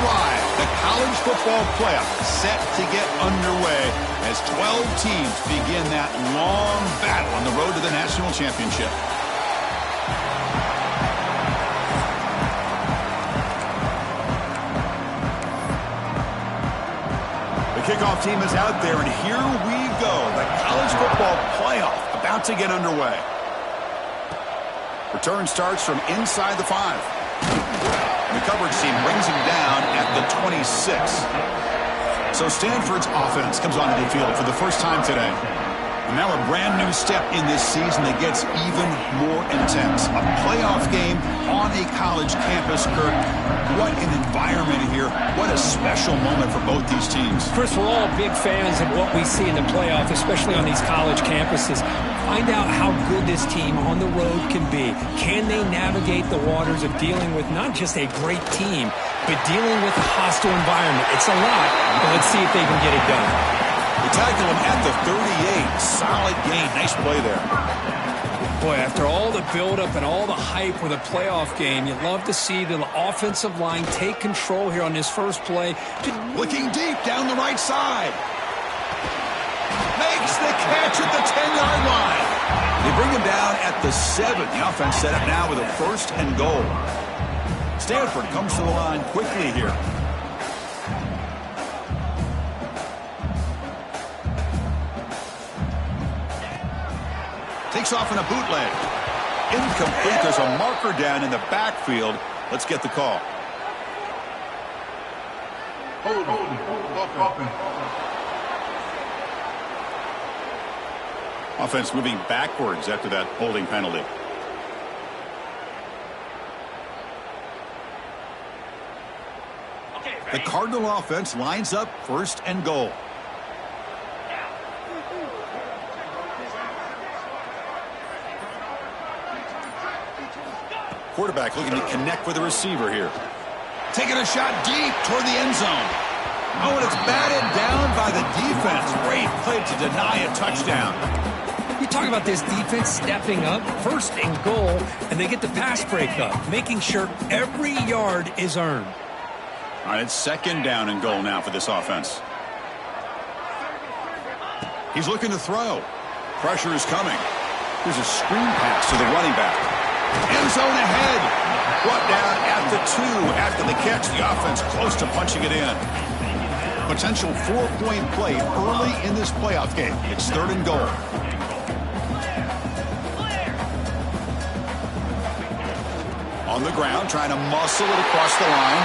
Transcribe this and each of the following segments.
arrived. The college football playoff set to get underway as 12 teams begin that long battle on the road to the national championship. The kickoff team is out there, and here we go. The college football playoff about to get underway. Return starts from inside the 5. The coverage team brings him down at the 26. So Stanford's offense comes onto the field for the first time today. And now a brand new step in this season that gets even more intense. A playoff game on a college campus, Kirk. What an environment here. What a special moment for both these teams. Chris, we're all big fans of what we see in the playoff, especially on these college campuses. Find out how good this team on the road can be. Can they navigate the waters of dealing with not just a great team, but dealing with a hostile environment? It's a lot, but let's see if they can get it done. They tackle him at the 38. Solid gain. Nice play there. Boy, after all the buildup and all the hype with a playoff game, you'd love to see the offensive line take control here on this first play. Looking deep down the right side. Makes the catch at the 10-yard line. They bring him down at the 7. The offense set up now with a 1st and goal. Stanford comes to the line quickly here. Takes off in a bootleg. Incomplete. There's a marker down in the backfield. Let's get the call. Offense moving backwards after that holding penalty. The Cardinal offense lines up 1st and goal. Quarterback looking to connect with the receiver here. Taking a shot deep toward the end zone. Oh, and it's batted down by the defense. Great play to deny a touchdown. You talk about this defense stepping up, 1st and goal, and they get the pass breakup, making sure every yard is earned. All right, it's 2nd down and goal now for this offense. He's looking to throw. Pressure is coming. There's a screen pass to the running back. End zone ahead. Brought down at the 2 after the catch. The offense close to punching it in. Potential 4-point play early in this playoff game. It's 3rd and goal. On the ground, trying to muscle it across the line.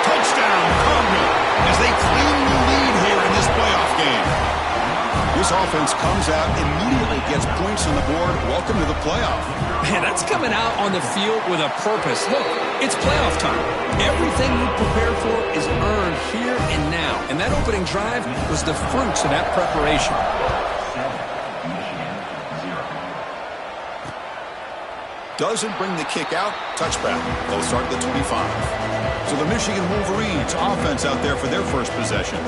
Touchdown, Cardinal, as they claim the lead here in this playoff game. This offense comes out, immediately gets points on the board. Welcome to the playoff. Man, that's coming out on the field with a purpose. Look, it's playoff time. Everything you prepare for is earned here and now. And that opening drive was the fruits of that preparation. Doesn't bring the kick out. Touchback. They'll start at the 25. So the Michigan Wolverines offense out there for their first possession.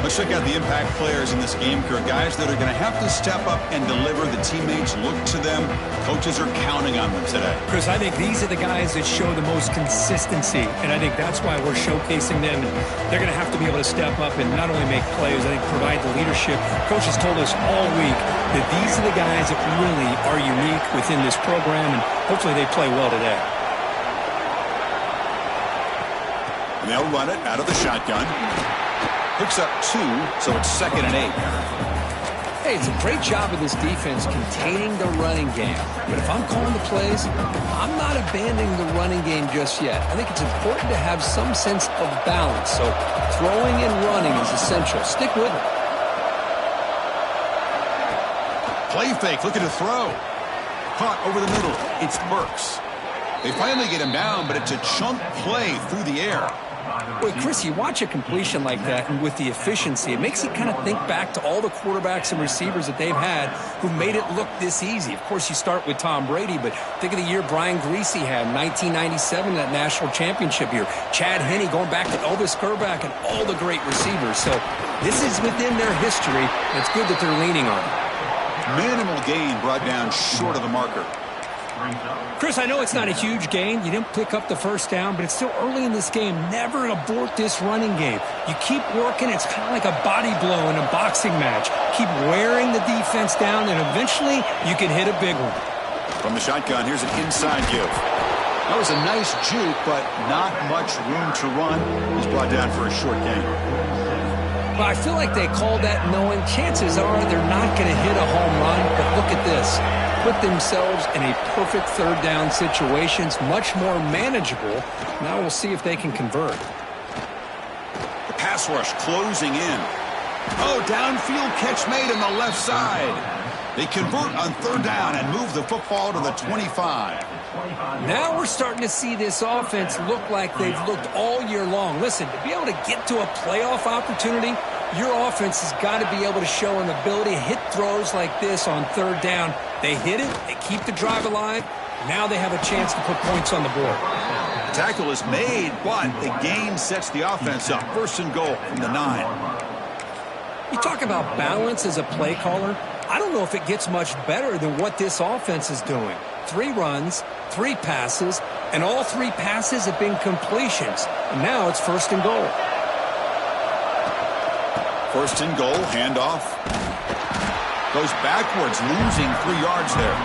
Let's check out the impact players in this game, Kirk. Guys that are going to have to step up and deliver. The teammates look to them. Coaches are counting on them today. Chris, I think these are the guys that show the most consistency, and I think that's why we're showcasing them. They're going to have to be able to step up and not only make plays, I think provide the leadership. Coaches told us all week that these are the guys that really are unique within this program, and hopefully they play well today. And they'll run it out of the shotgun. Picks up 2, so it's 2nd and 8. Hey, it's a great job of this defense containing the running game. But if I'm calling the plays, I'm not abandoning the running game just yet. I think it's important to have some sense of balance. So throwing and running is essential. Stick with it. Play fake, looking to throw. Caught over the middle. It's Burks. They finally get him down, but it's a chunk play through the air. Wait, Chris, you watch a completion like that, and with the efficiency, it makes you kind of think back to all the quarterbacks and receivers that they've had who made it look this easy. Of course, you start with Tom Brady, but think of the year Brian Greasy had in 1997, that national championship year. Chad Henne going back to Elvis Grbac and all the great receivers. So this is within their history, and it's good that they're leaning on it. Minimal gain brought down short of the marker. Chris, I know it's not a huge gain. You didn't pick up the first down, but it's still early in this game. Never abort this running game. You keep working. It's kind of like a body blow in a boxing match. Keep wearing the defense down, and eventually you can hit a big one. From the shotgun, here's an inside give. That was a nice juke, but not much room to run. He's brought down for a short gain. Well, I feel like they called that knowing chances are they're not going to hit a home run, but look at this. Put themselves in a perfect third down situations, much more manageable. Now we'll see if they can convert. The pass rush closing in. Oh, downfield catch made on the left side. They convert on third down and move the football to the 25. Now we're starting to see this offense look like they've looked all year long. Listen, to be able to get to a playoff opportunity, your offense has got to be able to show an ability to hit throws like this on third down. They hit it, they keep the drive alive. Now they have a chance to put points on the board. The tackle is made, but the gain sets the offense up. First and goal from the 9. You talk about balance as a play caller. I don't know if it gets much better than what this offense is doing. 3 runs, 3 passes, and all 3 passes have been completions. And now it's first and goal. First and goal, handoff. Goes backwards, losing 3 yards there.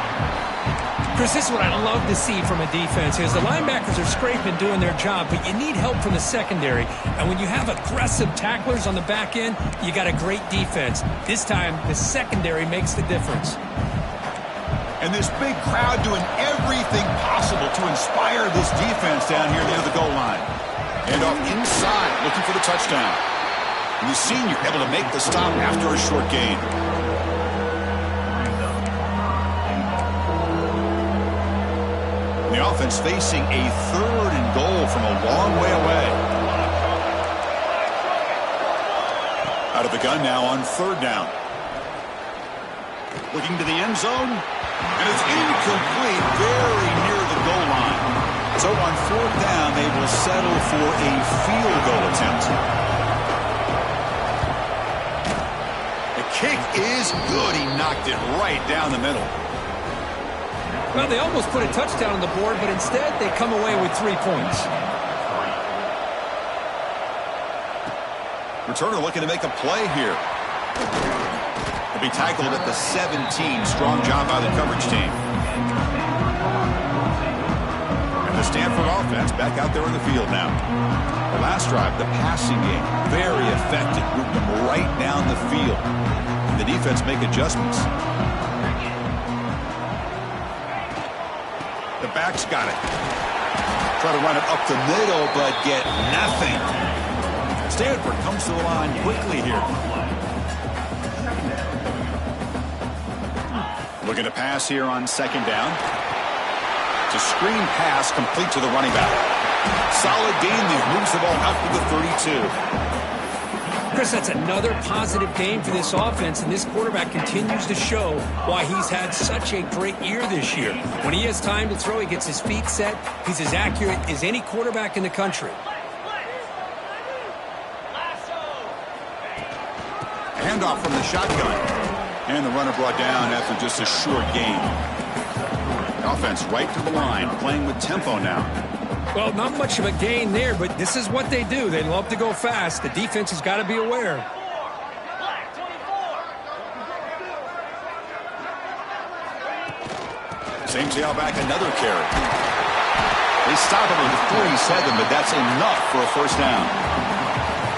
Chris, this is what I love to see from a defense is the linebackers are scraping, doing their job, but you need help from the secondary. And when you have aggressive tacklers on the back end, you got a great defense. This time, the secondary makes the difference. And this big crowd doing everything possible to inspire this defense down here near the goal line. Handoff inside, looking for the touchdown. And the senior able to make the stop after a short gain. The offense facing a third and goal from a long way away. Out of the gun now on third down. Looking to the end zone. And it's incomplete, very near the goal line. So on fourth down, they will settle for a field goal attempt. The kick is good. He knocked it right down the middle. Well, they almost put a touchdown on the board, but instead they come away with 3 points. Returner looking to make a play here. Will be tackled at the 17. Strong job by the coverage team. And the Stanford offense back out there in the field now. The last drive, the passing game, very effective. Moved them right down the field. And the defense make adjustments. The back's got it. Try to run it up the middle, but get nothing. Stanford comes to the line quickly here. Looking to pass here on second down. It's a screen pass complete to the running back. Solid gain there. Moves the ball out to the 32. Chris, that's another positive game for this offense, and this quarterback continues to show why he's had such a great year this year. When he has time to throw, he gets his feet set. He's as accurate as any quarterback in the country. Handoff from the shotgun. And the runner brought down after just a short gain. The offense right to the line, playing with tempo now. Well, not much of a gain there, but this is what they do. They love to go fast. The defense has got to be aware. Same tailback, another carry. They stop him at 47, but that's enough for a first down.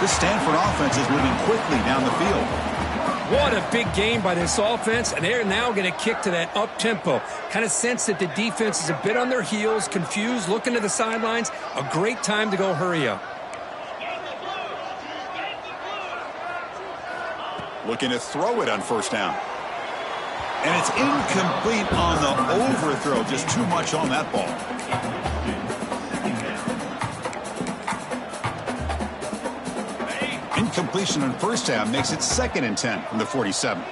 This Stanford offense is moving quickly down the field. What a big game by this offense, and they're now going to kick to that up-tempo. Kind of sense that the defense is a bit on their heels, confused, looking to the sidelines. A great time to go hurry up. Looking to throw it on first down. And it's incomplete on the overthrow. Just too much on that ball. Incompletion on first down makes it 2nd and 10 from the 47.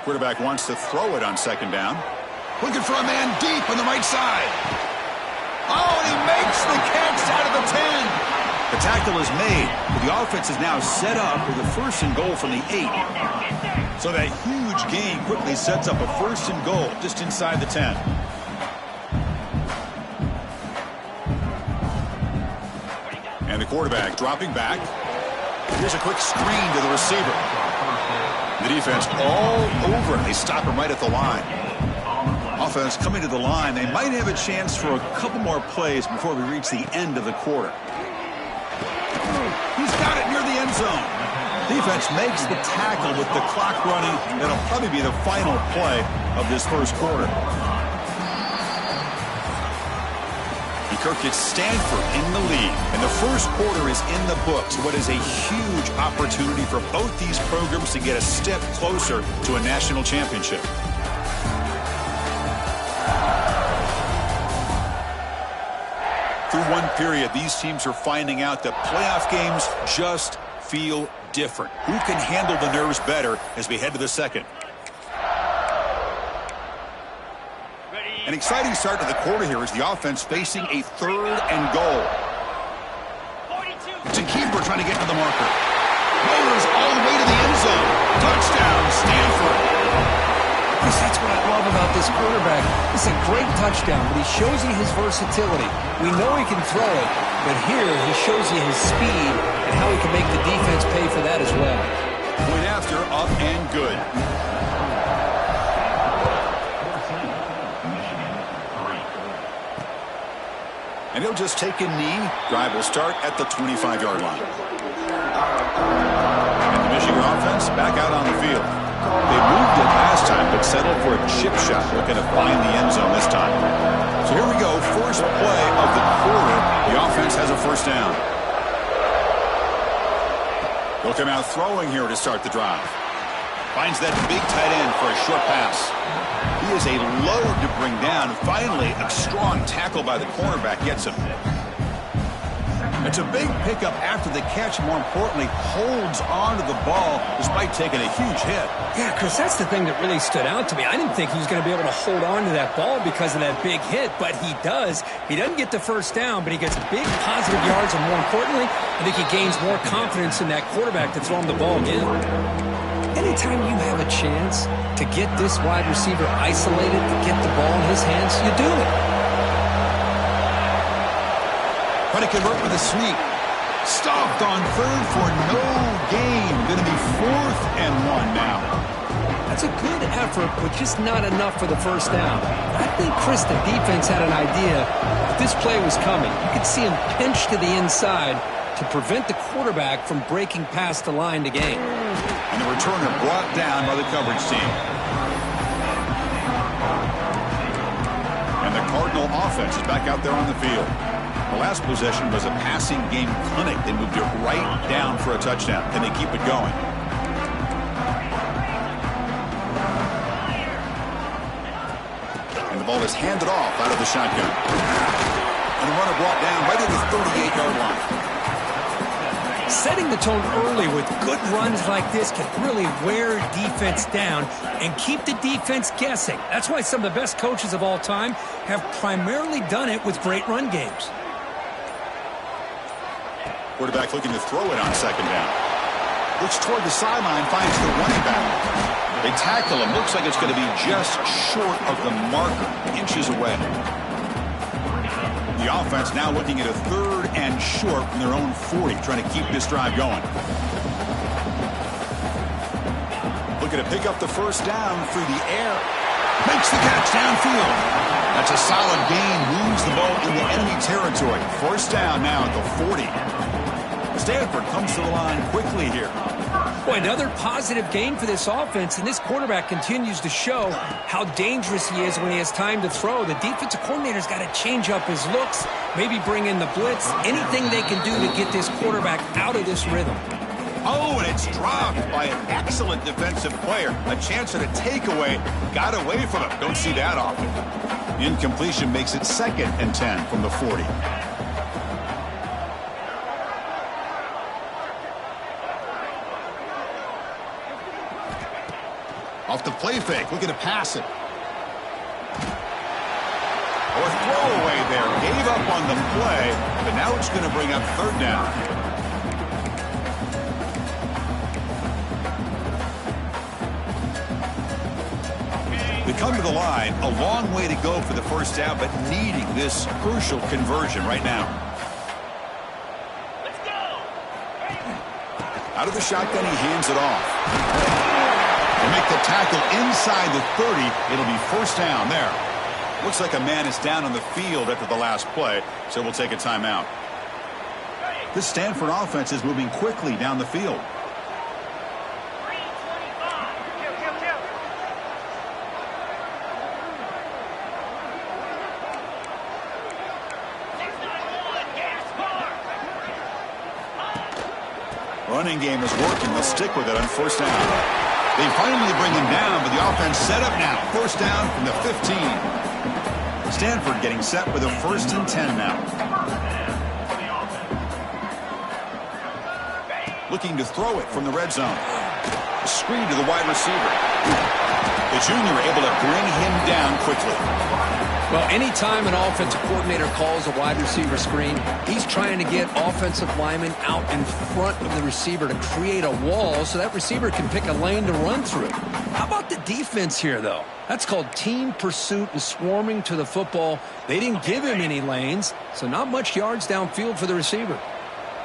Quarterback wants to throw it on second down. Looking for a man deep on the right side. Oh, and he makes the catch out of the 10. The tackle is made, but the offense is now set up with a first and goal from the 8. So that huge gain quickly sets up a 1st and goal just inside the 10. And the quarterback dropping back. Here's a quick screen to the receiver. The defense all over it. They stop him right at the line. Offense coming to the line. They might have a chance for a couple more plays before we reach the end of the quarter. He's got it near the end zone. Defense makes the tackle with the clock running. That'll probably be the final play of this first quarter. Kirk gets Stanford in the lead, and the first quarter is in the books. What is a huge opportunity for both these programs to get a step closer to a national championship. Through one period, these teams are finding out that playoff games just feel different. Who can handle the nerves better as we head to the second? An exciting start to the quarter here as the offense facing a 3rd and goal. It's a keeper trying to get to the marker. Rolls all the way to the end zone. Touchdown, Stanford. That's what I love about this quarterback. It's a great touchdown, but he shows you his versatility. We know he can throw it, but here he shows you his speed and how he can make the defense pay for that as well. Point after, up and good. And he'll just take a knee. Drive will start at the 25-yard line. And the Michigan offense back out on the field. They moved it last time, but settled for a chip shot, looking to find the end zone this time. So here we go, first play of the quarter. The offense has a 1st down. They'll come out throwing here to start the drive. Finds that big tight end for a short pass. He is a load to bring down. Finally, a strong tackle by the cornerback gets him. It's a big pickup after the catch. More importantly, holds on to the ball despite taking a huge hit. Yeah, Chris, that's the thing that really stood out to me. I didn't think he was going to be able to hold on to that ball because of that big hit, but he does. He doesn't get the 1st down, but he gets big positive yards, and more importantly, I think he gains more confidence in that quarterback to throw him the ball again. Anytime you have a chance to get this wide receiver isolated, to get the ball in his hands, you do it. Trying to convert with a sweep. Stopped on 3rd for no gain. Going to be 4th and 1 now. That's a good effort, but just not enough for the 1st down. I think, Chris, the defense had an idea that this play was coming. You could see him pinch to the inside to prevent the quarterback from breaking past the line to gain. And the returner brought down by the coverage team. And the Cardinal offense is back out there on the field. The last possession was a passing game clinic. They moved it right down for a touchdown. Can they keep it going? And the ball is handed off out of the shotgun. And the runner brought down right at the 38-yard line. Setting the tone early with good runs like this can really wear defense down and keep the defense guessing. That's why some of the best coaches of all time have primarily done it with great run games. Quarterback looking to throw it on 2nd down. Looks toward the sideline, finds the running back. They tackle him. Looks like it's going to be just short of the marker, inches away. The offense now looking at a 3rd and short from their own 40, trying to keep this drive going. Looking to pick up the 1st down through the air. Makes the catch downfield. That's a solid gain. Moves the ball into enemy territory. 1st down now at the 40. Stanford comes to the line quickly here. Boy, another positive gain for this offense, and this quarterback continues to show how dangerous he is when he has time to throw. The defensive coordinator's got to change up his looks, maybe bring in the blitz, anything they can do to get this quarterback out of this rhythm. Oh, and it's dropped by an excellent defensive player. A chance at a takeaway. Got away from him. Don't see that often. Incompletion makes it 2nd and 10 from the 40. Off the play fake, looking to pass it. Or throwaway there. Gave up on the play, but now it's going to bring up 3rd down. come to the line, a long way to go for the first down, but needing this crucial conversion right now. Let's go. Out of the shotgun, he hands it off. They make the tackle inside the 30. It'll be first down there. Looks like a man is down on the field after the last play, so we'll take a timeout. This Stanford offense is moving quickly down the field. Running game is working. They'll stick with it on first down. They finally bring him down, but the offense set up now. First down from the 15. Stanford getting set with a 1st and 10 now. Looking to throw it from the red zone. A screen to the wide receiver. The junior able to bring him down quickly. Well, anytime an offensive coordinator calls a wide receiver screen, he's trying to get offensive linemen out in front of the receiver to create a wall so that receiver can pick a lane to run through. How about the defense here, though? That's called team pursuit and swarming to the football. They didn't give him any lanes, so not much yards downfield for the receiver.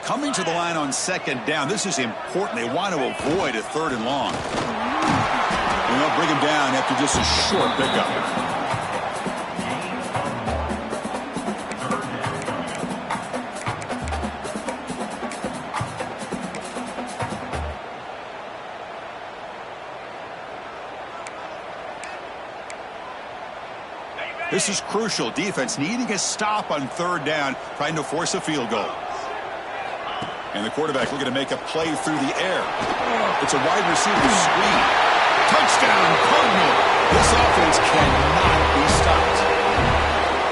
Coming to the line on 2nd down, this is important. They want to avoid a 3rd and long. And they'll bring him down after just a short pickup. This is crucial. Defense needing a stop on 3rd down, trying to force a field goal. And the quarterback looking to make a play through the air. It's a wide receiver screen. Touchdown, Cardinal. This offense cannot be stopped.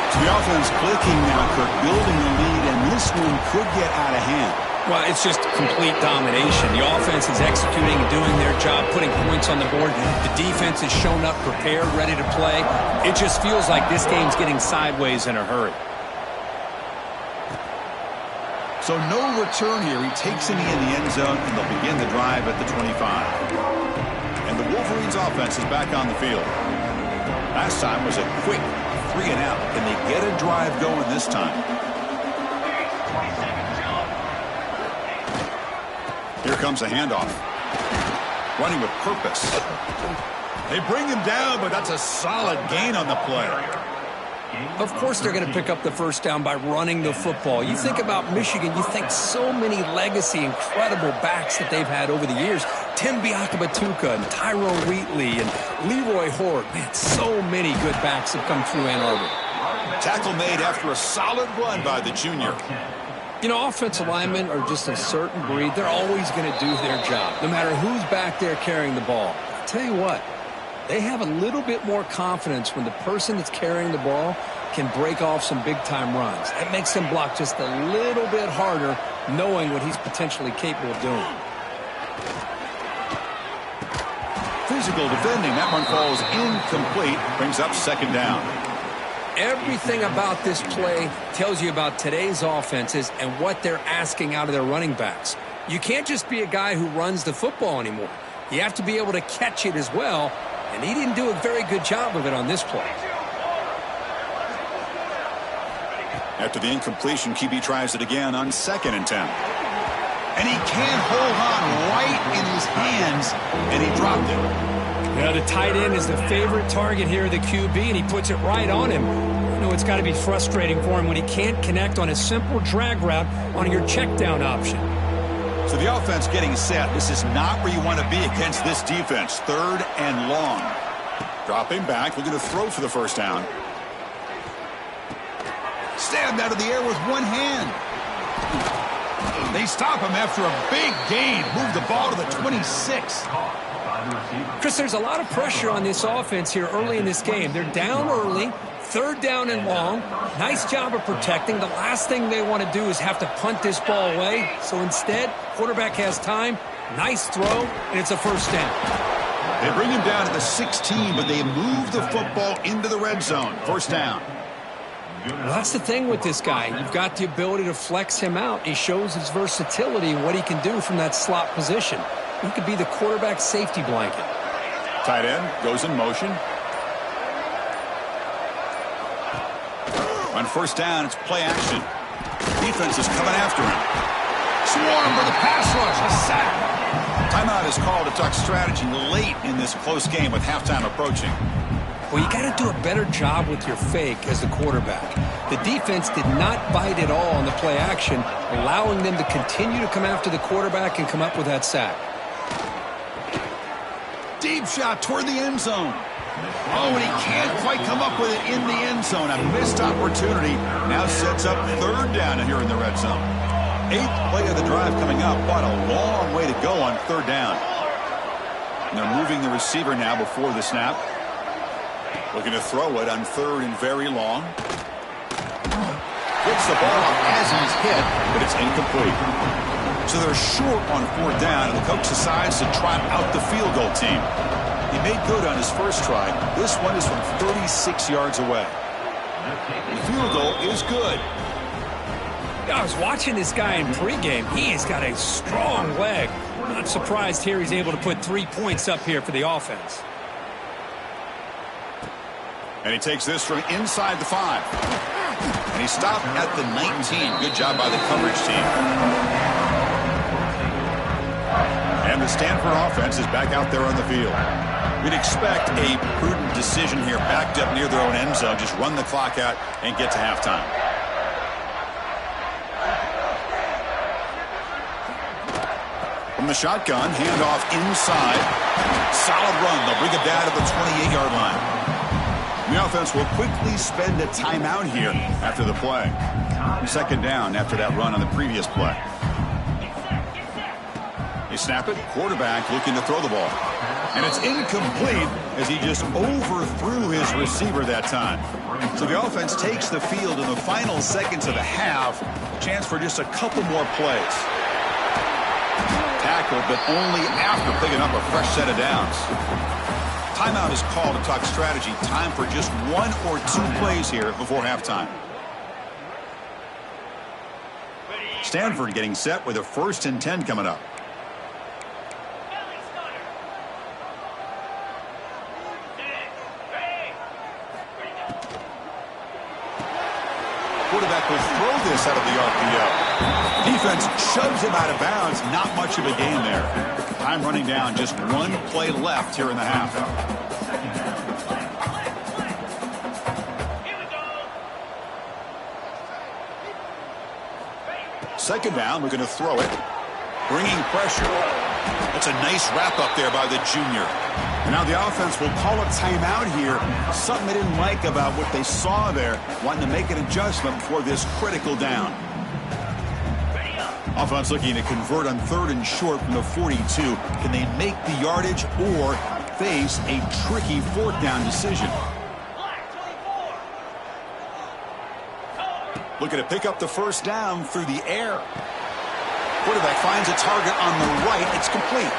So the offense clicking now, Kirk, building the lead, and this one could get out of hand. Well, it's just complete domination. The offense is executing and doing their job, putting points on the board. The defense has shown up prepared, ready to play. It just feels like this game's getting sideways in a hurry. So no return here. He takes it in the end zone, and they'll begin the drive at the 25. And the Wolverines' offense is back on the field. Last time was a quick 3 and out. Can they get a drive going this time? Here comes a handoff. Running with purpose. They bring him down, but that's a solid gain on the play. Of course they're going to pick up the first down by running the football. You think about Michigan, you think so many legacy, incredible backs that they've had over the years. Tim Biakabatuka and Tyrone Wheatley and Leroy Horde. Man, so many good backs have come through Ann Arbor. Tackle made after a solid run by the junior. You know, offensive linemen are just a certain breed. They're always going to do their job, no matter who's back there carrying the ball. I'll tell you what, they have a little bit more confidence when the person that's carrying the ball can break off some big-time runs. That makes them block just a little bit harder, knowing what he's potentially capable of doing. Physical defending. That one falls incomplete. Brings up 2nd down. Everything about this play tells you about today's offenses and what they're asking out of their running backs. You can't just be a guy who runs the football anymore. You have to be able to catch it as well, and he didn't do a very good job of it on this play. After the incompletion, QB tries it again on 2nd and 10. And he can't hold on right in his hands, and he dropped it. Yeah, the tight end is the favorite target here of the QB, and he puts it right on him. You know, it's got to be frustrating for him when he can't connect on a simple drag route on your check down option. So the offense getting set. This is not where you want to be against this defense. 3rd and long. Dropping back, looking to throw for the first down. Stabbed out of the air with one hand. They stop him after a big gain. Move the ball to the 26. Chris, there's a lot of pressure on this offense here early in this game. They're down early, 3rd down and long. Nice job of protecting. The last thing they want to do is have to punt this ball away. So instead, quarterback has time. Nice throw, and it's a first down. They bring him down to the 16, but they move the football into the red zone. First down. Well, that's the thing with this guy. You've got the ability to flex him out. He shows his versatility and what he can do from that slot position. He could be the quarterback safety blanket. Tight end goes in motion. On first down, it's play action. Defense is coming after him. Swarm for the pass rush. A sack. Timeout is called to talk strategy late in this close game with halftime approaching. Well, you got to do a better job with your fake as a quarterback. The defense did not bite at all on the play action, allowing them to continue to come after the quarterback and come up with that sack. Deep shot toward the end zone. Oh, and he can't quite come up with it in the end zone. A missed opportunity now sets up third down here in the red zone. 8th play of the drive coming up, but a long way to go on third down. And they're moving the receiver now before the snap. Looking to throw it on third and very long. Gets the ball up as he's hit, but it's incomplete. So they're short on fourth down, and the coach decides to trot out the field goal team. He made good on his first try. This one is from 36 yards away. The field goal is good. I was watching this guy in pregame. He has got a strong leg. I'm not surprised here he's able to put 3 points up here for the offense. And he takes this from inside the 5. And he stopped at the 19. Good job by the coverage team. And the Stanford offense is back out there on the field. We'd expect a prudent decision here, backed up near their own end zone. Just run the clock out and get to halftime. From the shotgun, handoff inside. Solid run. They'll bring it down to the 28-yard line. The offense will quickly spend a timeout here after the play. Second down after that run on the previous play. They snap it. Quarterback looking to throw the ball. And it's incomplete as he just overthrew his receiver that time. So the offense takes the field in the final seconds of the half. Chance for just a couple more plays. Tackled, but only after picking up a fresh set of downs. Timeout is called to talk strategy. Time for just 1 or 2 plays here before halftime. Stanford getting set with a 1st and 10 coming up. Quarterback will throw this out of the RPO. Defense shoves him out of bounds. Not much of a gain there. Time running down. Just 1 play left here in the half. Second down. We're going to throw it. Bringing pressure. That's a nice wrap up there by the junior. And now the offense will call a timeout here. Something they didn't like about what they saw there. Wanting to make an adjustment for this critical down. Offense looking to convert on 3rd and short from the 42. Can they make the yardage or face a tricky 4th down decision? Looking to pick up the first down through the air. Quarterback finds a target on the right. It's complete.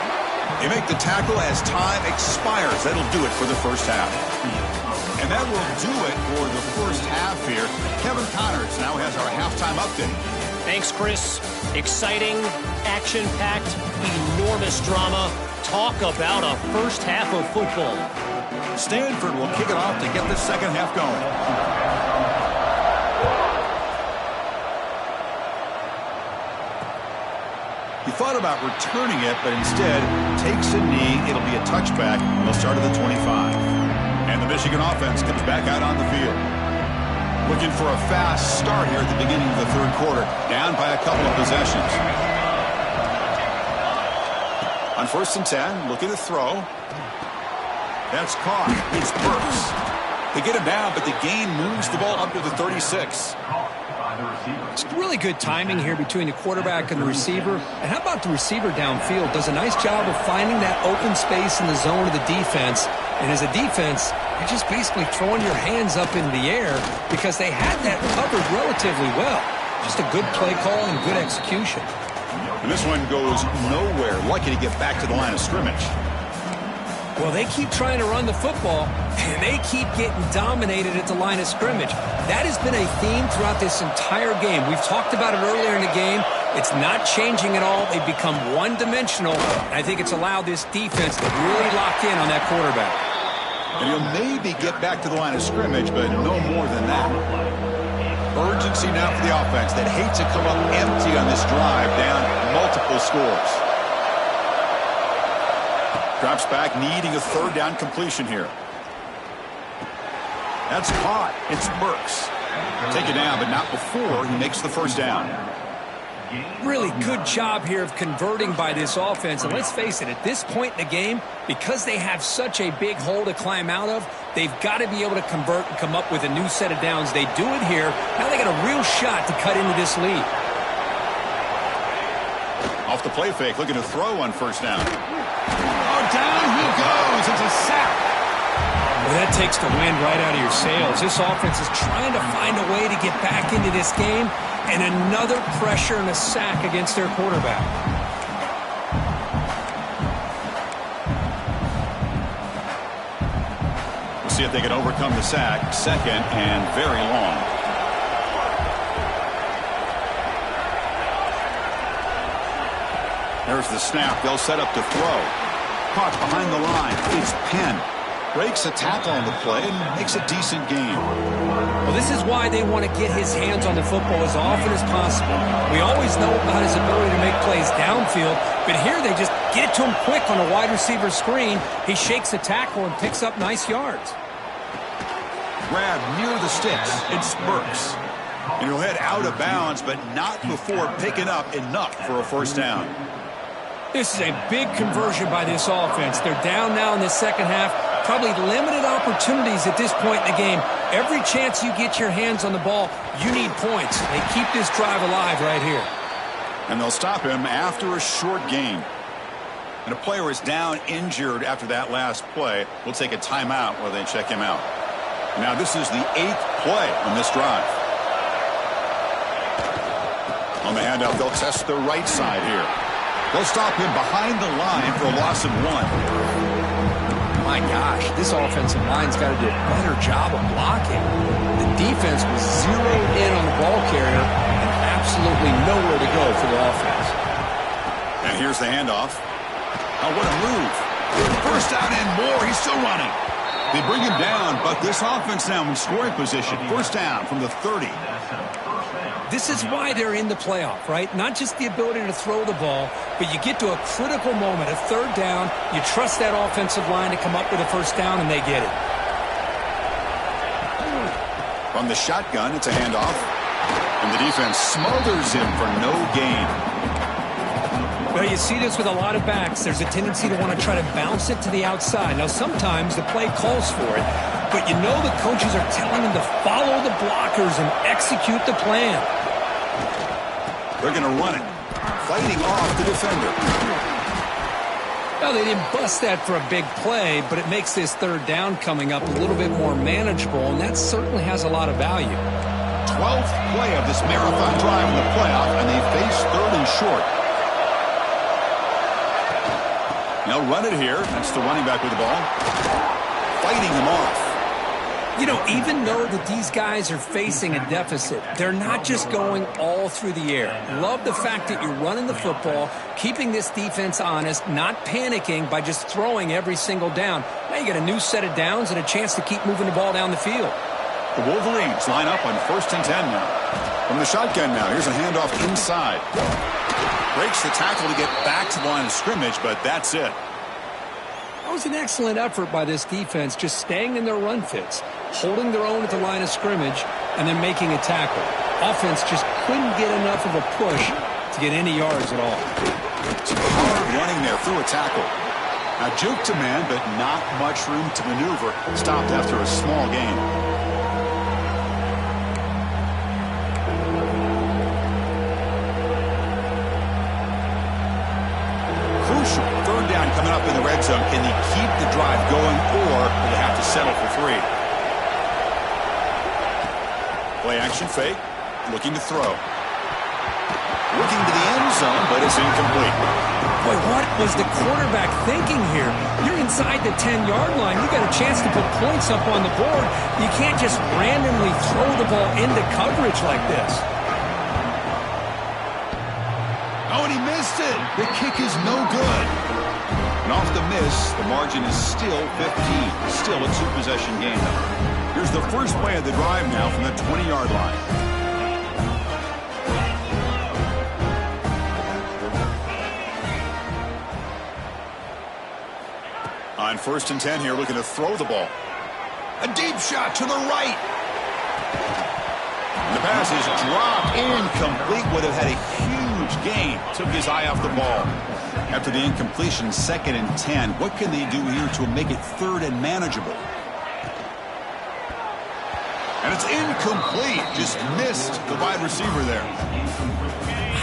They make the tackle as time expires. That'll do it for the first half. And that will do it for the first half here. Kevin Connors now has our halftime update. Thanks, Chris. Exciting, action-packed, enormous drama. Talk about a first half of football. Stanford will kick it off to get the second half going. He thought about returning it, but instead takes a knee. It'll be a touchback. They'll start at the 25. And the Michigan offense comes back out on the field. Looking for a fast start here at the beginning of the 3rd quarter. Down by a couple of possessions. On 1st and 10, looking to throw. That's caught. It's Burks. They get him down, but the gain moves the ball up to the 36. It's really good timing here between the quarterback and the receiver. And how about the receiver downfield? Does a nice job of finding that open space in the zone of the defense. And as a defense, you're just basically throwing your hands up in the air because they had that covered relatively well. Just a good play call and good execution. And this one goes nowhere. Lucky to get back to the line of scrimmage. Well, they keep trying to run the football, and they keep getting dominated at the line of scrimmage. That has been a theme throughout this entire game. We've talked about it earlier in the game. It's not changing at all. They've become one-dimensional, and I think it's allowed this defense to really lock in on that quarterback. And he'll maybe get back to the line of scrimmage, but no more than that. Urgency now for the offense that hate to come up empty on this drive, down multiple scores. Drops back, needing a third down completion here. That's caught. It's Burks. Take it down, but not before he makes the first down. Really good job here of converting by this offense. And let's face it, at this point in the game, because they have such a big hole to climb out of, they've got to be able to convert and come up with a new set of downs. They do it here. Now they got a real shot to cut into this lead. Off the play fake, looking to throw on first down. Oh, down he goes. It's a sack. Well, that takes the wind right out of your sails. This offense is trying to find a way to get back into this game, and another pressure and a sack against their quarterback. We'll see if they can overcome the sack. Second and very long. There's the snap. They'll set up to throw. Caught behind the line. It's Penn. Breaks a tackle on the play and makes a decent gain. Well, this is why they want to get his hands on the football as often as possible. We always know about his ability to make plays downfield, but here they just get it to him quick on a wide receiver screen. He shakes the tackle and picks up nice yards. Grab near the sticks. It's Burks. And he'll head out of bounds, but not before picking up enough for a first down. This is a big conversion by this offense. They're down now in the second half. Probably limited opportunities at this point in the game. Every chance you get your hands on the ball, you need points. They keep this drive alive right here. And they'll stop him after a short gain. And a player is down injured after that last play. We'll take a timeout while they check him out. Now this is the 8th play on this drive. On the handoff, they'll test the right side here. They'll stop him behind the line for a loss of 1. My gosh, this offensive line's got to do a better job of blocking. The defense was zeroed in on the ball carrier and absolutely nowhere to go for the offense. And here's the handoff. Oh, what a move. First down and more. He's still running. They bring him down, but this offense now in scoring position. First down from the 30. This is why they're in the playoff, right? Not just the ability to throw the ball, but you get to a critical moment, a third down, you trust that offensive line to come up with a first down, and they get it. From the shotgun, it's a handoff. And the defense smothers him for no gain. Well, you see this with a lot of backs. There's a tendency to want to try to bounce it to the outside. Now, sometimes the play calls for it, but you know the coaches are telling them to follow the blockers and execute the plan. They're going to run it, fighting off the defender. Well, they didn't bust that for a big play, but it makes this third down coming up a little bit more manageable, and that certainly has a lot of value. 12th play of this marathon drive in the playoff, and they face third and short. They'll run it here. That's the running back with the ball. Fighting him off. You know, even though that these guys are facing a deficit, they're not just going all through the air. Love the fact that you're running the football, keeping this defense honest, not panicking by just throwing every single down. Now you get a new set of downs and a chance to keep moving the ball down the field. The Wolverines line up on 1st and 10 now. From the shotgun now, here's a handoff inside. Breaks the tackle to get back to the line of scrimmage, but that's it. That was an excellent effort by this defense, just staying in their run fits, holding their own at the line of scrimmage, and then making a tackle. Offense just couldn't get enough of a push to get any yards at all. Some hard running there through a tackle. Now juke to man, but not much room to maneuver. Stopped after a small gain. Crucial third down coming up in the red zone. Can they keep the drive going, or will they have to settle for 3? Play action fake, looking to throw. Looking to the end zone, but it's incomplete. Boy, what was the quarterback thinking here? You're inside the 10-yard line. You got a chance to put points up on the board. You can't just randomly throw the ball into coverage like this. Oh, and he missed it. The kick is no good. And off the miss, the margin is still 15. Still a 2-possession game, though. Here's the first play of the drive now from the 20-yard line. first and 10 here, looking to throw the ball. A deep shot to the right. The pass is dropped, incomplete. Would have had a huge gain. Took his eye off the ball. After the incompletion, 2nd and 10. What can they do here to make it 3rd and manageable? And it's incomplete. Just missed the wide receiver there.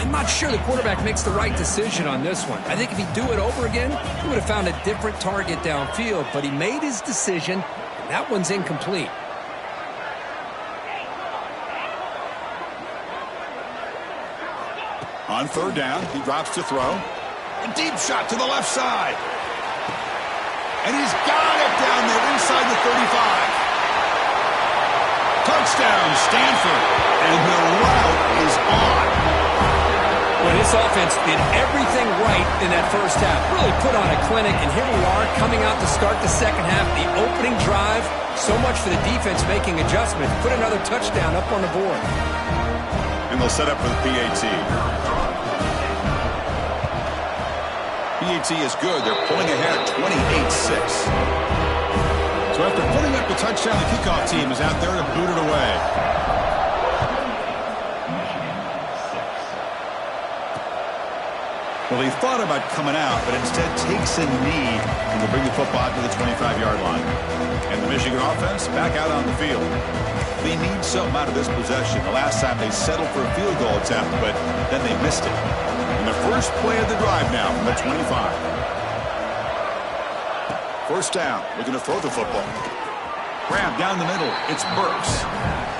I'm not sure the quarterback makes the right decision on this one. I think if he'd do it over again, he would have found a different target downfield, but he made his decision, and that one's incomplete. On 3rd down, he drops to throw. A deep shot to the left side. And he's got it down there inside the 35. Touchdown, Stanford. And the route is on. Well, this offense did everything right in that first half. Really put on a clinic, and here we are coming out to start the second half. The opening drive, so much for the defense making adjustments. Put another touchdown up on the board. And they'll set up for the PAT. PAT is good. They're pulling ahead 28-6. So after putting up the touchdown, the kickoff team is out there to boot it away. Well, he thought about coming out, but instead takes a knee and will bring the football to the 25-yard line. And the Michigan offense back out on the field. They need something out of this possession. The last time they settled for a field goal attempt, but then they missed it. And the first play of the drive now from the 25. First down, looking to throw the football. Grab down the middle, it's Burks.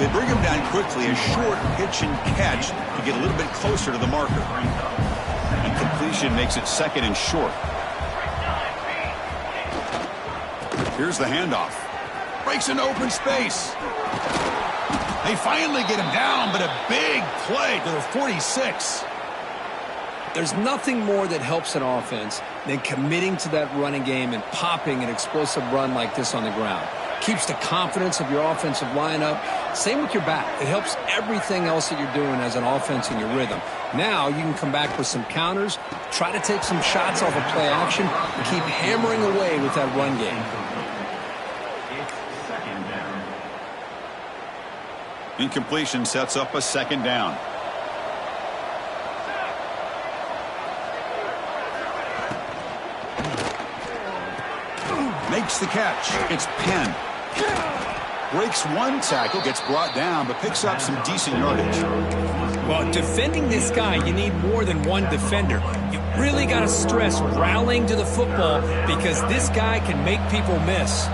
They bring him down quickly, a short pitch and catch to get a little bit closer to the marker. And completion makes it 2nd and short. Here's the handoff. Breaks into open space. They finally get him down, but a big play to the 46. There's nothing more that helps an offense than committing to that running game and popping an explosive run like this on the ground. Keeps the confidence of your offensive lineup. Same with your back. It helps everything else that you're doing as an offense in your rhythm. Now you can come back with some counters, try to take some shots off of play action, and keep hammering away with that run game. Incompletion sets up a 2nd down. Makes the catch. It's Penn. Breaks one tackle, gets brought down, but picks up some decent yardage. Well, defending this guy, you need more than one defender. You really got to stress rallying to the football because this guy can make people miss.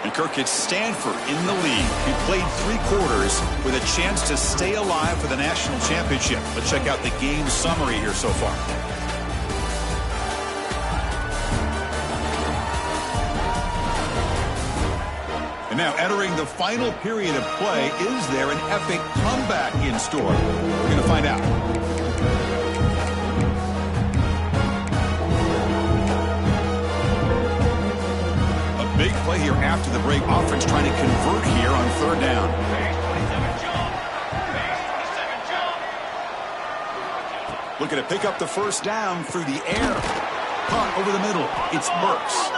And Kirk, it's Stanford in the lead. He played 3 quarters with a chance to stay alive for the national championship. Let's check out the game summary here so far. And now entering the final period of play, is there an epic comeback in store? We're going to find out. Big play here after the break. Offense trying to convert here on 3rd down. Looking to pick up the first down through the air. Punt over the middle. It's Burks.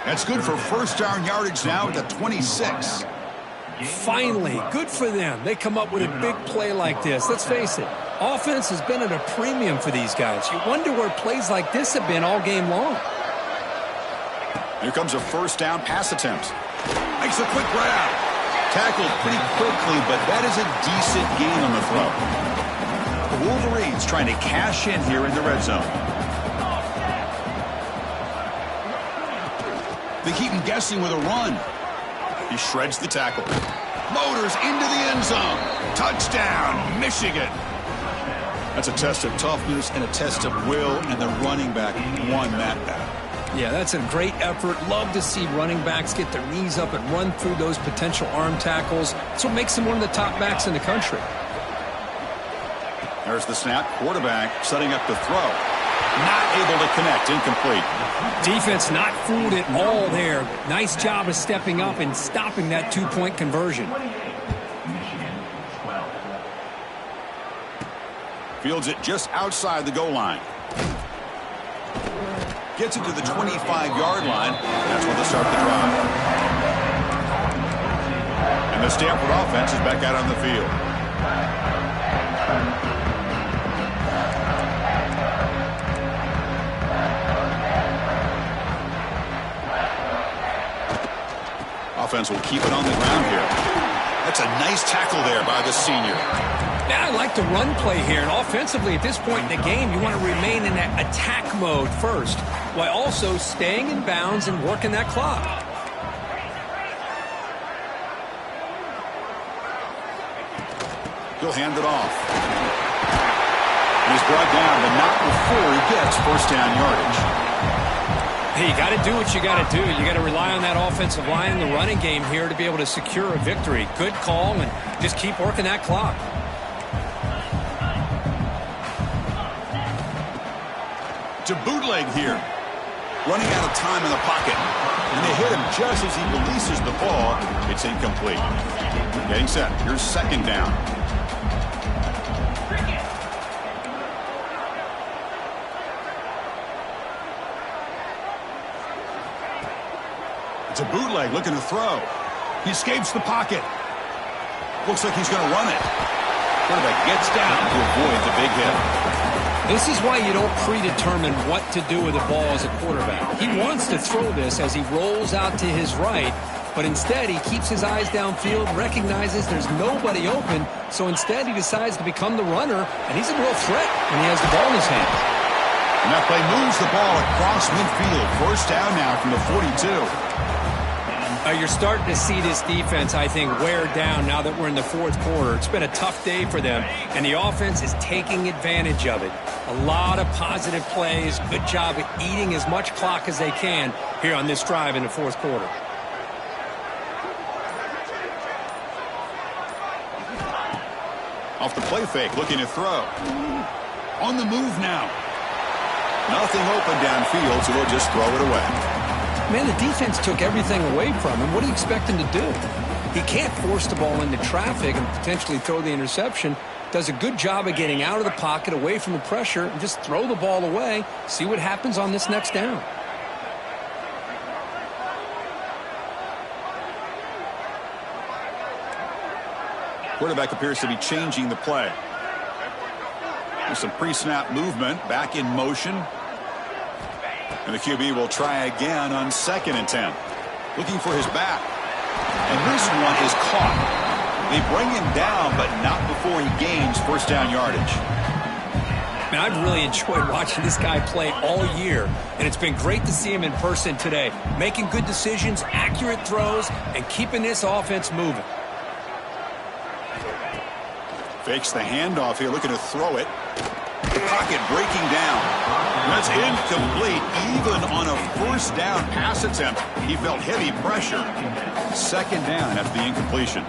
That's good for first down yardage now at the 26. Finally, good for them. They come up with a big play like this. Let's face it, offense has been at a premium for these guys. You wonder where plays like this have been all game long. Here comes a first down pass attempt. Makes a quick grab. Tackled pretty quickly, but that is a decent gain on the throw. The Wolverines trying to cash in here in the red zone. They keep him guessing with a run. He shreds the tackle. Motors into the end zone. Touchdown, Michigan. That's a test of toughness and a test of will, and the running back won that battle. Yeah, that's a great effort. Love to see running backs get their knees up and run through those potential arm tackles. That's what makes them one of the top backs in the country. There's the snap. Quarterback setting up the throw. Not able to connect. Incomplete. Defense not fooled at all there. Nice job of stepping up and stopping that 2-point conversion. Fields it just outside the goal line. Gets it to the 25-yard line. That's when they start the drive. And the Stanford offense is back out on the field. Offense will keep it on the ground here. That's a nice tackle there by the senior. Now I like the run play here, and offensively at this point in the game, you want to remain in that attack mode first, while also staying in bounds and working that clock. He'll hand it off. He's brought down, but not before he gets first down yardage. Hey, you got to do what you got to do. You got to rely on that offensive line, the running game here to be able to secure a victory. Good call, and just keep working that clock. To bootleg here. Running out of time in the pocket. And they hit him just as he releases the ball. It's incomplete. Getting set. Here's second down. It's a bootleg looking to throw. He escapes the pocket. Looks like he's going to run it. Quarterback gets down to avoid the big hit. This is why you don't predetermine what to do with the ball as a quarterback. He wants to throw this as he rolls out to his right, but instead he keeps his eyes downfield, recognizes there's nobody open, so instead he decides to become the runner, and he's a real threat when he has the ball in his hands. And that play moves the ball across midfield. First down now from the 42. You're starting to see this defense, I think, wear down now that we're in the fourth quarter. It's been a tough day for them, and the offense is taking advantage of it. A lot of positive plays. Good job at eating as much clock as they can here on this drive in the fourth quarter. Off the play fake, looking to throw. On the move now. Nothing open downfield, so they'll just throw it away. Man, the defense took everything away from him. What do you expect him to do? He can't force the ball into traffic and potentially throw the interception. Does a good job of getting out of the pocket, away from the pressure, and just throw the ball away. See what happens on this next down. Quarterback appears to be changing the play. There's some pre-snap movement, back in motion. And the QB will try again on 2nd and 10. Looking for his back. And this one is caught. They bring him down, but not before he gains first down yardage. Man, I've really enjoyed watching this guy play all year, and it's been great to see him in person today. Making good decisions, accurate throws, and keeping this offense moving. Fakes the handoff here, looking to throw it. The pocket breaking down. That's incomplete. Even on a first down pass attempt, he felt heavy pressure. 2nd down after the incompletion.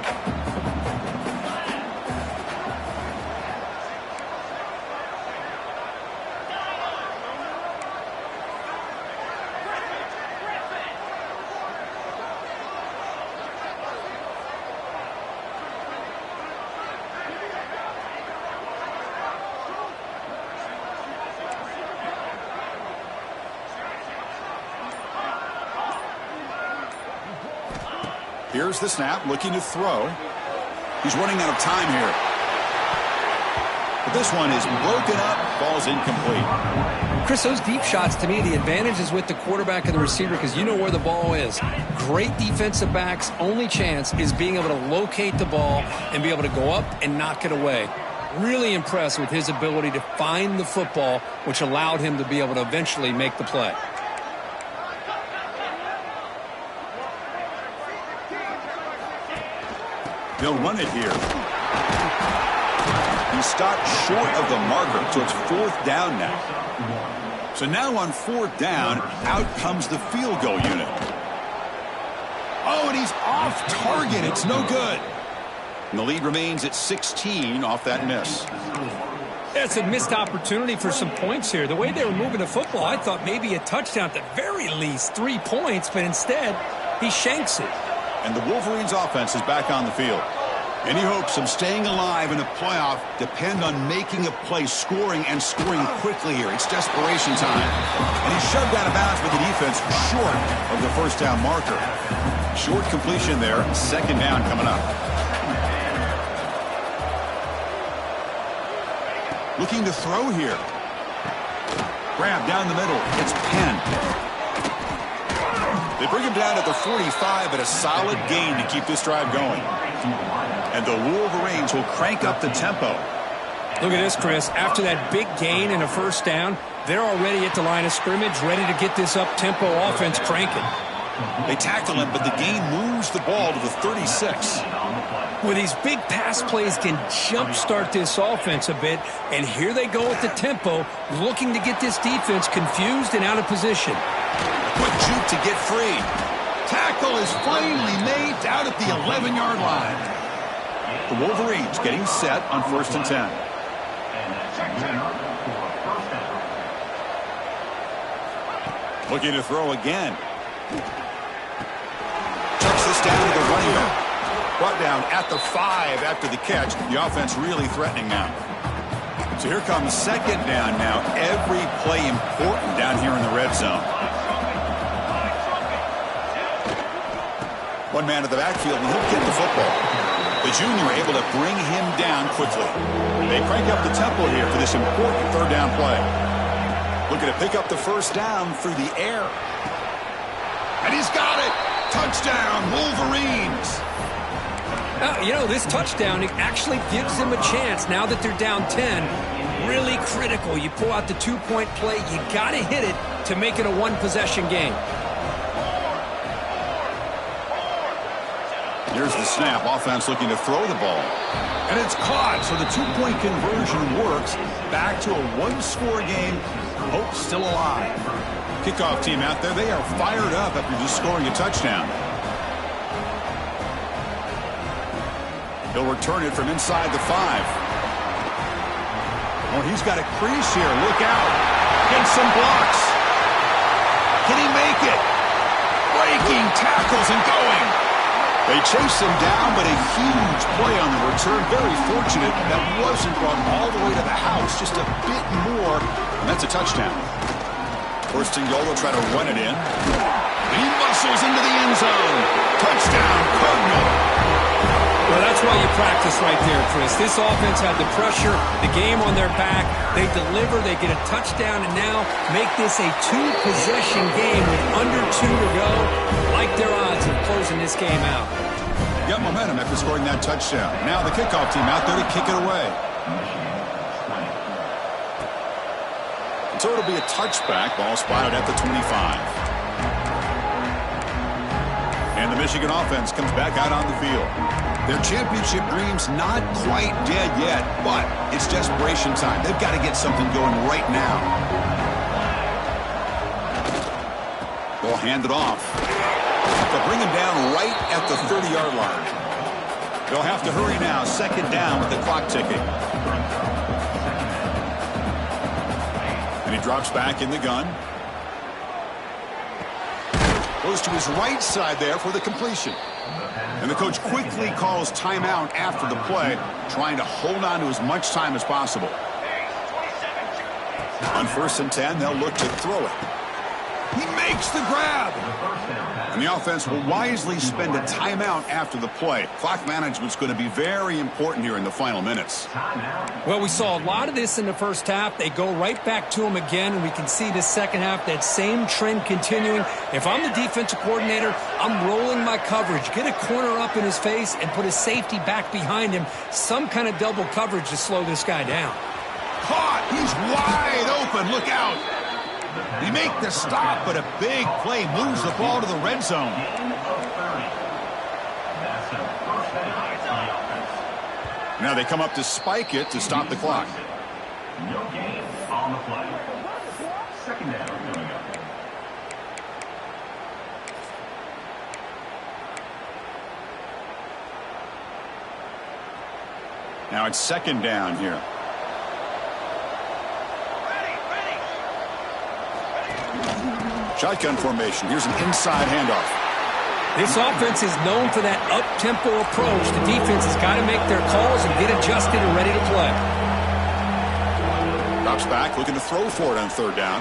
Here's the snap, looking to throw. He's running out of time here. But this one is broken up, falls incomplete. Chris, those deep shots, to me, the advantage is with the quarterback and the receiver because you know where the ball is. Great defensive backs, only chance is being able to locate the ball and be able to go up and knock it away. Really impressed with his ability to find the football, which allowed him to be able to eventually make the play. They'll run it here. He stopped short of the marker, so it's 4th down now. So now on 4th down, out comes the field goal unit. Oh, and he's off target. It's no good. And the lead remains at 16 off that miss. It's a missed opportunity for some points here. The way they were moving the football, I thought maybe a touchdown at the very least, 3 points, but instead he shanks it. And the Wolverines offense is back on the field. Any hopes of staying alive in the playoff depend on making a play, scoring, and scoring quickly here. It's desperation time. And he's shoved out of bounds with the defense short of the first down marker. Short completion there. Second down coming up. Looking to throw here. Grab down the middle. It's Penn. They bring him down at the 45, but a solid gain to keep this drive going. And the Wolverines will crank up the tempo. Look at this, Chris. After that big gain and a first down, they're already at the line of scrimmage, ready to get this up-tempo offense cranking. They tackle him, but the gain moves the ball to the 36. Well, these big pass plays can jumpstart this offense a bit, and here they go at the tempo, looking to get this defense confused and out of position. Quick juke to get free. Tackle is finally made out at the 11-yard line. The Wolverines getting set on 1st and 10. Looking to throw again. Checks this down to the running back. Brought down at the 5 after the catch. The offense really threatening now. So here comes second down now. Every play important down here in the red zone. One man at the backfield, and he'll get the football. The junior able to bring him down quickly. They crank up the tempo here for this important third down play. Looking to pick up the first down through the air. And he's got it! Touchdown, Wolverines! You know, this touchdown, it actually gives them a chance now that they're down 10. Really critical. You pull out the two-point play, you got to hit it to make it a one-possession game. Here's the snap. Offense looking to throw the ball. And it's caught, so the two-point conversion works. Back to a one-score game. Hope still alive. Kickoff team out there, they are fired up after just scoring a touchdown. He'll return it from inside the 5. Oh, he's got a crease here. Look out. Gets some blocks. Can he make it? Breaking tackles and going. They chase him down, but a huge play on the return. Very fortunate that wasn't brought all the way to the house. Just a bit more, and that's a touchdown. First and goal, they'll try to run it in. He muscles into the end zone. Touchdown, Cardinal. Well, that's why you practice right there, Chris. This offense had the pressure, the game on their back. They deliver, they get a touchdown, and now make this a two-possession game with under 2 to go. Like their odds of closing this game out. Got momentum after scoring that touchdown. Now the kickoff team out there to kick it away. So it'll be a touchback. Ball spotted at the 25. And the Michigan offense comes back out on the field. Their championship dreams not quite dead yet, but it's desperation time. They've got to get something going right now. They'll hand it off. They'll bring him down right at the 30-yard line. They'll have to hurry now. Second down with the clock ticking. And he drops back in the gun. Goes to his right side there for the completion. And the coach quickly calls timeout after the play, trying to hold on to as much time as possible. On 1st and 10, they'll look to throw it. He makes the grab. And the offense will wisely spend a timeout after the play. Clock management's going to be very important here in the final minutes. Well, we saw a lot of this in the first half. They go right back to him again, and we can see the second half, that same trend continuing. If I'm the defensive coordinator, I'm rolling my coverage. Get a corner up in his face and put a safety back behind him. Some kind of double coverage to slow this guy down. Caught. He's wide open. Look out. They make the stop, but a big play moves the ball to the red zone. Now they come up to spike it to stop the clock. No gain on the play. Second down coming up. Now it's second down here. Shotgun formation. Here's an inside handoff. This offense is known for that up-tempo approach. The defense has got to make their calls and get adjusted and ready to play. Drops back, looking to throw for it on third down.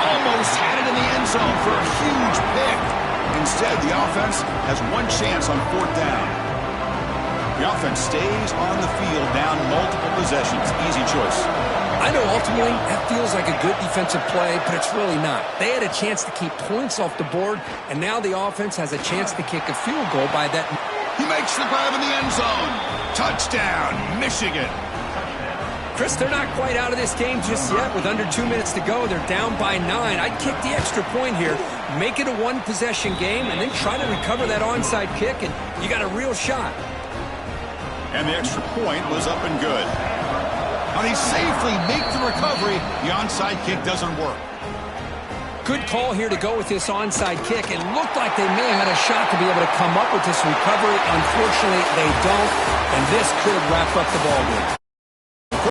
Almost had it in the end zone for a huge pick. Instead, the offense has one chance on fourth down. The offense stays on the field down multiple possessions. Easy choice. I know ultimately that feels like a good defensive play, but it's really not. They had a chance to keep points off the board, and now the offense has a chance to kick a field goal by that. He makes the grab in the end zone. Touchdown, Michigan. Chris, they're not quite out of this game just yet. With under 2 minutes to go, they're down by 9. I'd kick the extra point here, make it a one-possession game, and then try to recover that onside kick, and you got a real shot. And the extra point was up and good. Now they safely make the recovery. The onside kick doesn't work. Good call here to go with this onside kick. It looked like they may have had a shot to be able to come up with this recovery. Unfortunately, they don't, and this could wrap up the ball game.